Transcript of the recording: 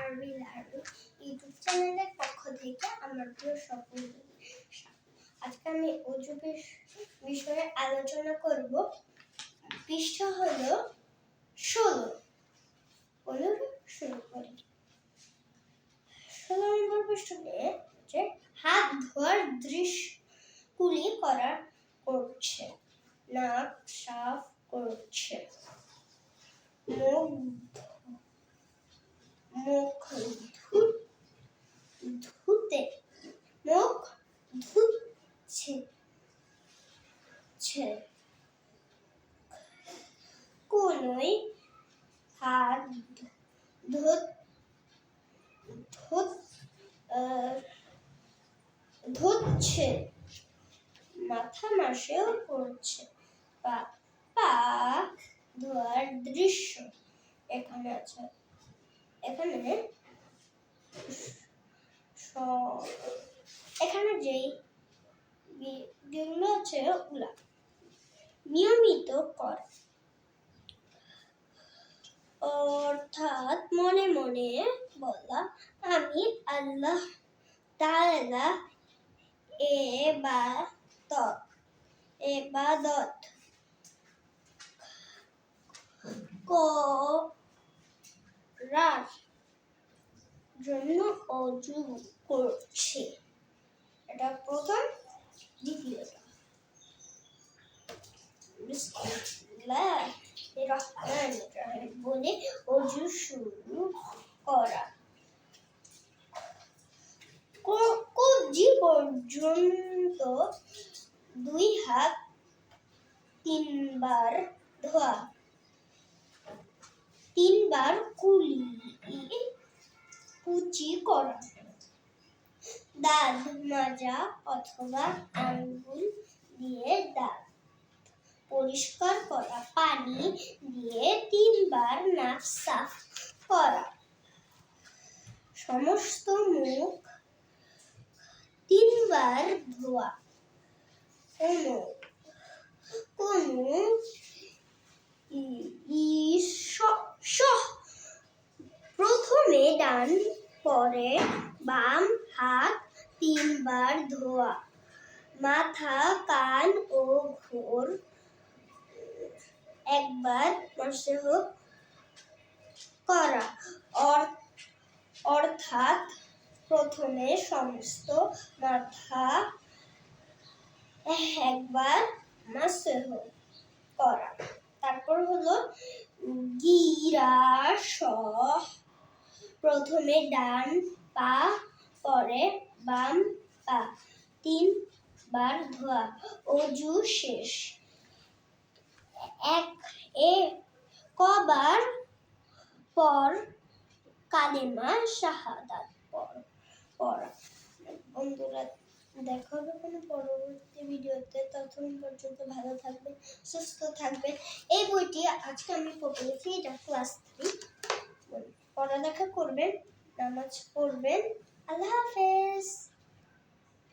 আরবি learning YouTube চ্যানেলের পক্ষ থেকে আমার প্রিয় সকলকে আজকে আমি অজু বিষয়ে আলোচনা করব। পৃষ্ঠা হলো 16। শুরু করি। 16 নম্বর পৃষ্ঠাতে যে হাত ধোয়ার দৃশ্য কুলি করছে, নাক সাফ করছে, মুখ ধুচ্ছে, কোনোই হাত ধুচ্ছে, মাথা মাসেও করছে। পাক ধোয়ার দৃশ্য এখানে আছে। এখানে যেই যেগুলো আছে ওগুলা নিয়মিত করা, অর্থাৎ মনে মনে বলা আমি আল্লাহ তাআলা ইবাদত করার জন্য অজু করছি। এটা প্রথম। দ্বিতীয়টা বিসমিল্লাহির রহমানির রহিম বলে অজু শুরু করা। কবজি পর্যন্ত 2 হাত 3 বার ধোয়া, 3 বার কুচি করা, দাঁত মাজা অথবা আঙ্গুল দিয়ে দাঁত পরিষ্কার করা, পানি দিয়ে 3 বার নাক সাফ করা, সমস্ত মুখ 3 বার ধোয়া, প্রথমে ডান পরে বাম হাত 3 বার ধোয়া, মাথা কান ও ঘোর একবার মাসহ করা, অর্থাৎ প্রথমে সমস্ত মাথা একবার মাসহ করা। তারপর হলো গিরাস, প্রথমে ডান পা পরে বাম পা 3 বার ধোয়া, অজু শেষ। কবার পর কালেমা শাহাদাত পড়া। বন্ধুরা, দেখা হবে কোনো পরবর্তী ভিডিওতে। ততক্ষণ পর্যন্ত ভালো থাকবেন, সুস্থ থাকবেন। এই বইটি আজকে আমি পড়েছি, এটা ক্লাস 3। পড়ালেখা করবেন, নামাজ পড়বেন। আল্লাহ হাফেজ।